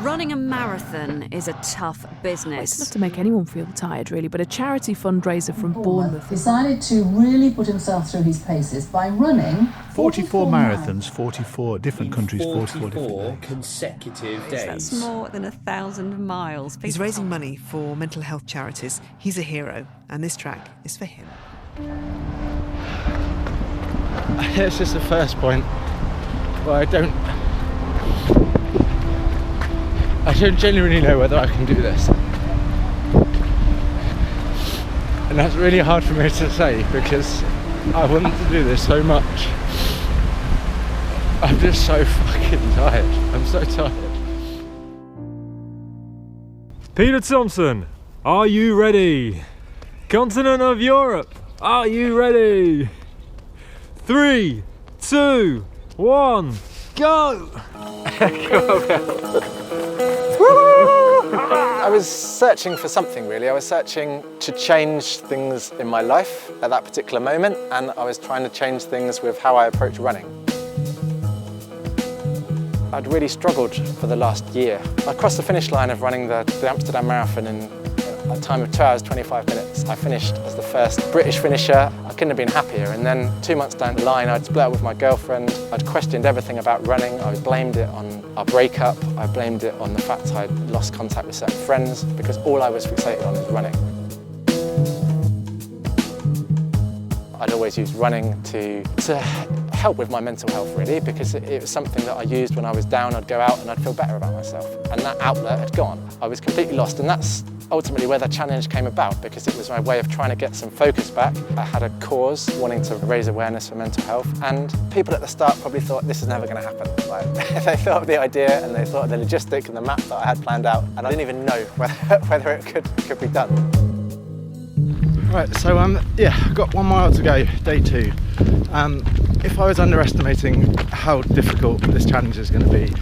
Running a marathon is a tough business. It's enough to make anyone feel tired, really, but a charity fundraiser from Bournemouth decided to really put himself through his paces by running 44 marathons, 44 different countries, 44 different days. consecutive days. That's more than 1,000 miles. He's raising money for mental health charities. He's a hero, and this track is for him. It's just the first point where I don't genuinely know whether I can do this. And that's really hard for me to say because I want to do this so much. I'm just so fucking tired. I'm so tired. Peter Thompson, are you ready? Continent of Europe, are you ready? 3, 2, 1, go! I was searching for something really. I was searching to change things in my life at that particular moment, and I was trying to change things with how I approach running. I'd really struggled for the last year. I crossed the finish line of running the Amsterdam Marathon in a time of 2 hours 25 minutes. I finished as the first British finisher. I couldn't have been happier, and then 2 months down the line I'd split up with my girlfriend. I'd questioned everything about running. I blamed it on our breakup. I blamed it on the fact I'd lost contact with certain friends because all I was fixated on was running. I'd always used running to help with my mental health really, because it was something that I used when I was down. I'd go out and I'd feel better about myself, and that outlet had gone. I was completely lost, and that's ultimately where the challenge came about, because it was my way of trying to get some focus back. I had a cause wanting to raise awareness for mental health, and people at the start probably thought this is never going to happen. Like, they thought of the idea and they thought of the logistic and the map that I had planned out, and I didn't even know whether it could be done. Right, so yeah, I've got 1 mile to go, day 2. If I was underestimating how difficult this challenge is going to be,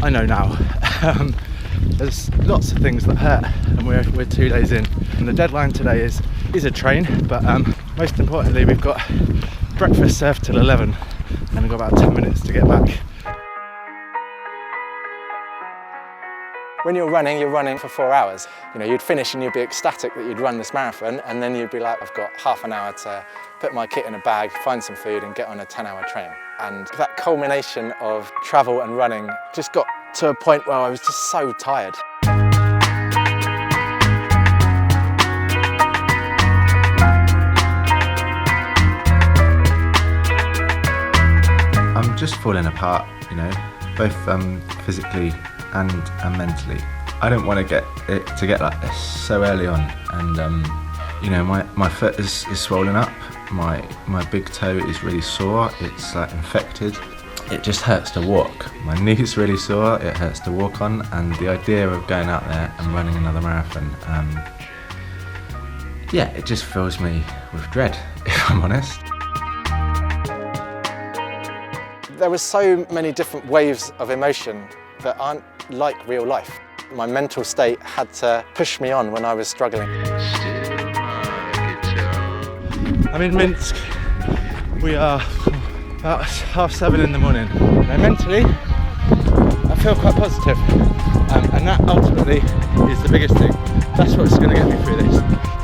I know now. There's lots of things that hurt, and we're 2 days in. And the deadline today is a train, but most importantly, we've got breakfast served till 11, and we've got about 10 minutes to get back. When you're running for 4 hours. You know, you'd finish and you'd be ecstatic that you'd run this marathon, and then you'd be like, I've got half an hour to put my kit in a bag, find some food and get on a 10-hour train. And that culmination of travel and running just got to a point where I was just so tired. I'm just falling apart, you know, both physically and mentally. I don't want to get like this so early on, and you know, my foot is swollen up, my big toe is really sore, it's like infected. It just hurts to walk. My knee's really sore, it hurts to walk on, and the idea of going out there and running another marathon, yeah, it just fills me with dread, if I'm honest. There were so many different waves of emotion that aren't like real life. My mental state had to push me on when I was struggling. I'm in Minsk. We are about 7:30 in the morning. Now mentally, I feel quite positive, and that ultimately is the biggest thing. That's what's going to get me through this.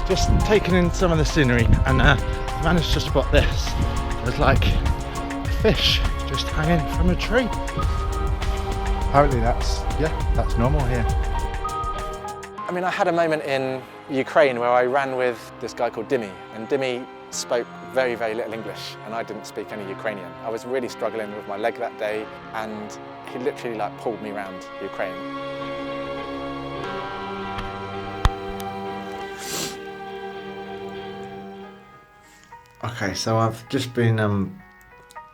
Just taking in some of the scenery, and managed to spot this. There's like a fish just hanging from a tree. Apparently that's normal here. I mean, I had a moment in Ukraine where I ran with this guy called Dimi, and Dimi spoke very, very little English, and I didn't speak any Ukrainian. I was really struggling with my leg that day, and he literally like pulled me around Ukraine. Okay, so I've just been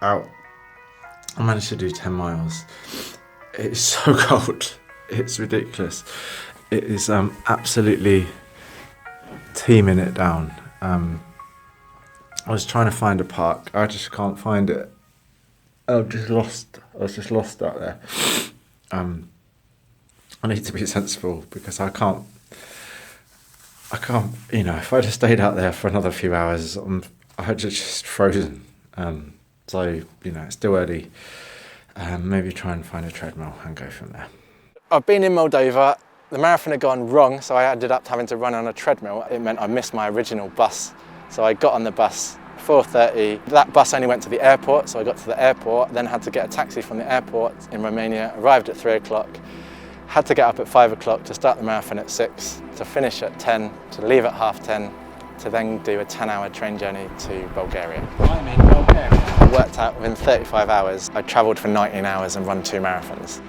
out. I managed to do 10 miles. It's so cold, it's ridiculous. It is absolutely teeming it down. I was trying to find a park, I just can't find it. I was just lost out there. I need to be sensible because I can't, you know, if I'd have stayed out there for another few hours, I'd just frozen. So, you know, it's still early. Maybe try and find a treadmill and go from there. I've been in Moldova. The marathon had gone wrong, so I ended up having to run on a treadmill. It meant I missed my original bus. So I got on the bus 4:30. That bus only went to the airport, so I got to the airport, then had to get a taxi from the airport in Romania, arrived at 3 o'clock, had to get up at 5 o'clock to start the marathon at 6, to finish at 10, to leave at 10:30, to then do a 10-hour train journey to Bulgaria. I'm in Bulgaria. I worked out within 35 hours, I travelled for 19 hours and run 2 marathons.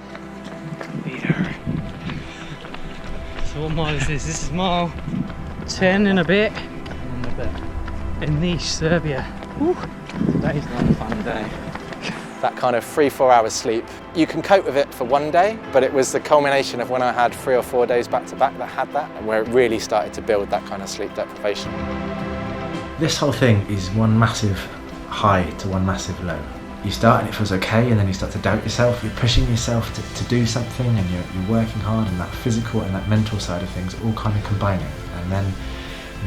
Peter. So what mile is this? This is mile 10 and a bit. In Niš, Serbia. Woo. Today's not a fun day. That kind of 3-4 hours sleep, you can cope with it for one day, but it was the culmination of when I had 3 or 4 days back to back that had that, and where it really started to build that kind of sleep deprivation. This whole thing is one massive high to one massive low. You start and it feels okay, and then you start to doubt yourself. You're pushing yourself to do something, and you're working hard, and that physical and that mental side of things all kind of combining. And then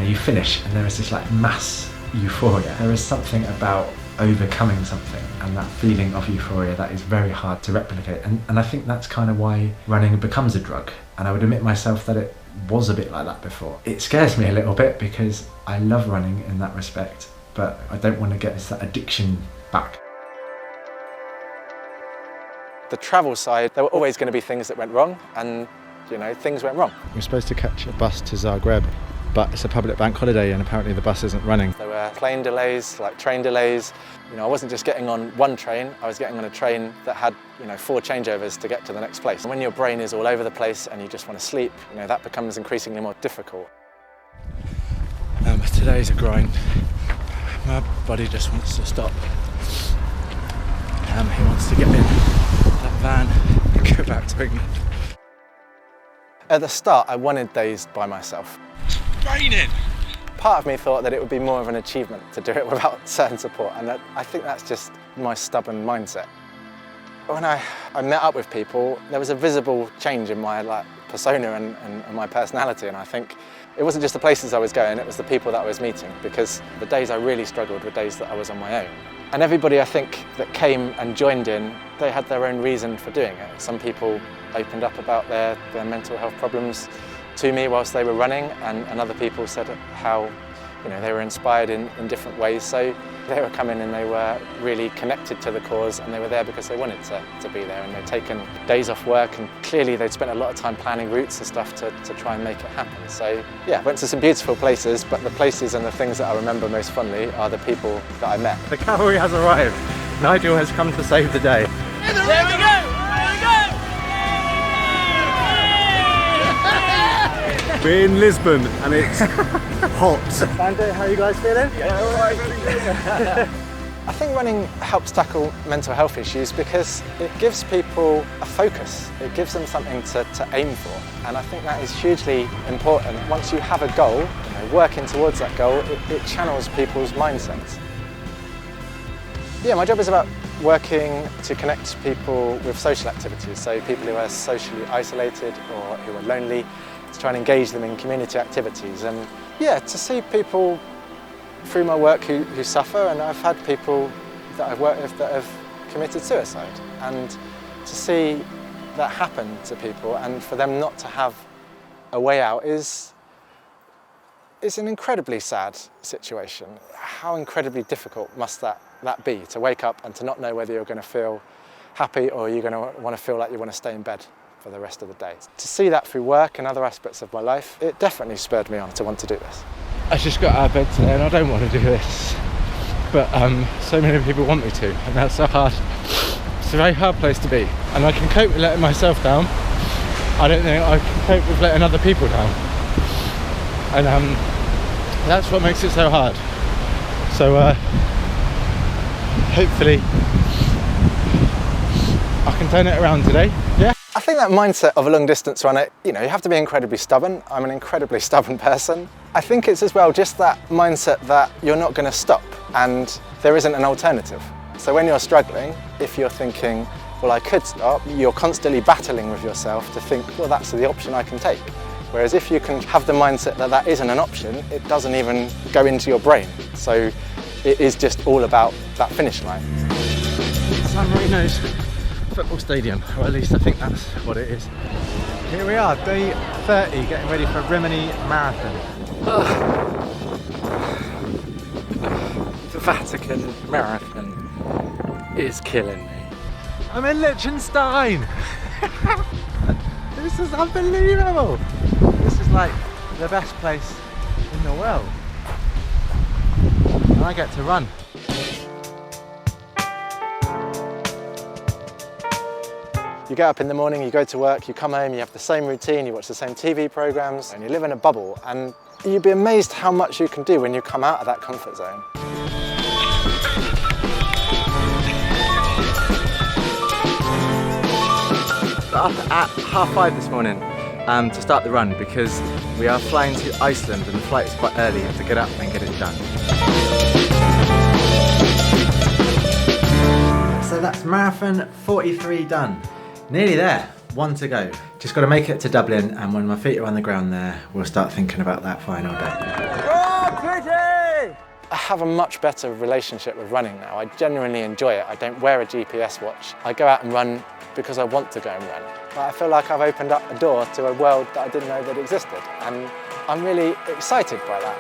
you finish, and there is this like mass euphoria. There is something about overcoming something, and that feeling of euphoria that is very hard to replicate. And I think that's kind of why running becomes a drug. And I would admit myself that it was a bit like that before. It scares me a little bit because I love running in that respect, but I don't want to get that addiction back. The travel side, there were always going to be things that went wrong, and things went wrong. We're supposed to catch a bus to Zagreb, but it's a public bank holiday and apparently the bus isn't running. There were plane delays, like train delays. I wasn't just getting on one train, I was getting on a train that had 4 changeovers to get to the next place. And when your brain is all over the place and you just want to sleep, that becomes increasingly more difficult. Today's a grind. My body just wants to stop. He wants to get in that van and go back to England. At the start, I wanted days by myself. Raining! Part of me thought that it would be more of an achievement to do it without certain support, and I think that's just my stubborn mindset. When I met up with people, there was a visible change in my persona and my personality, and I think it wasn't just the places I was going, it was the people that I was meeting, because the days I really struggled were days that I was on my own. And everybody I think that came and joined in, they had their own reason for doing it. Some people opened up about their mental health problems to me whilst they were running, and other people said how they were inspired in different ways. So they were coming and they were really connected to the cause, and they were there because they wanted to be there, and they'd taken days off work, and clearly they'd spent a lot of time planning routes and stuff to try and make it happen. So yeah, went to some beautiful places, but the places and the things that I remember most fondly are the people that I met. The cavalry has arrived. Nigel has come to save the day. There we go! We're in Lisbon and it's hot. Andy, how are you guys feeling? Yeah, all right. I think running helps tackle mental health issues because it gives people a focus. It gives them something to aim for, and I think that is hugely important. Once you have a goal, working towards that goal, it channels people's mindsets. Yeah, my job is about working to connect people with social activities, so people who are socially isolated or who are lonely, to try and engage them in community activities, and yeah, to see people through my work who suffer, and I've had people that I've worked with that have committed suicide, and to see that happen to people and for them not to have a way out is an incredibly sad situation. How incredibly difficult must that be, to wake up and to not know whether you're going to feel happy or you're going to want to feel like you want to stay in bed for the rest of the day. To see that through work and other aspects of my life, it definitely spurred me on to want to do this. I just got out of bed today and I don't want to do this, but so many people want me to, and that's so hard. It's a very hard place to be, and I can cope with letting myself down. I don't think I can cope with letting other people down, and that's what makes it so hard. So hopefully I can turn it around today. Yeah. I think that mindset of a long distance runner, you have to be incredibly stubborn. I'm an incredibly stubborn person. I think it's as well just that mindset that you're not going to stop and there isn't an alternative. So when you're struggling, if you're thinking, well, I could stop, you're constantly battling with yourself to think, well, that's the option I can take. Whereas if you can have the mindset that that isn't an option, it doesn't even go into your brain. So it is just all about that finish line. San Marino's football stadium, or at least I think that's what it is. Here we are, day 30, getting ready for Rimini Marathon. The Vatican Marathon is killing me. I'm in Liechtenstein! This is unbelievable! This is like the best place in the world. And I get to run. You get up in the morning, you go to work, you come home, you have the same routine, you watch the same TV programmes, and you live in a bubble, and you'd be amazed how much you can do when you come out of that comfort zone. Up at 5:30 this morning to start the run because we are flying to Iceland and the flight is quite early. You have to get up and get it done. So that's marathon 43 done. Nearly there, 1 to go. Just got to make it to Dublin, and when my feet are on the ground there, we'll start thinking about that final day. I have a much better relationship with running now. I genuinely enjoy it. I don't wear a GPS watch. I go out and run because I want to go and run. But I feel like I've opened up a door to a world that I didn't know that existed, and I'm really excited by that.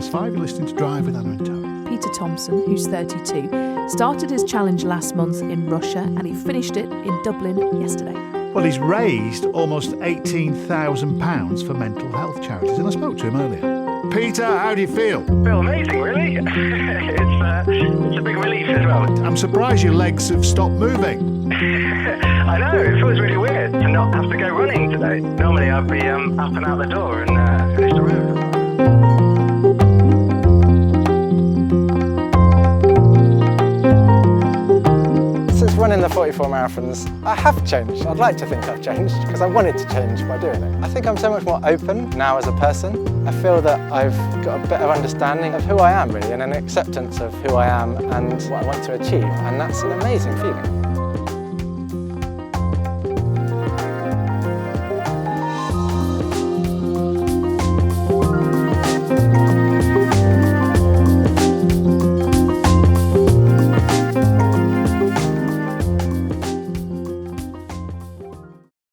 You're listening to Drive with Anna and Tony. Peter Thompson, who's 32, started his challenge last month in Russia and he finished it in Dublin yesterday. Well, he's raised almost £18,000 for mental health charities, and I spoke to him earlier. Peter, how do you feel? Feel amazing, really. It's a big relief as well. I'm surprised your legs have stopped moving. I know, it feels really weird to not have to go running today. Normally I'd be up and out the door and finish the road. Running the 44 marathons, I have changed. I'd like to think I've changed because I wanted to change by doing it. I think I'm so much more open now as a person. I feel that I've got a better understanding of who I am really, and an acceptance of who I am and what I want to achieve, and that's an amazing feeling.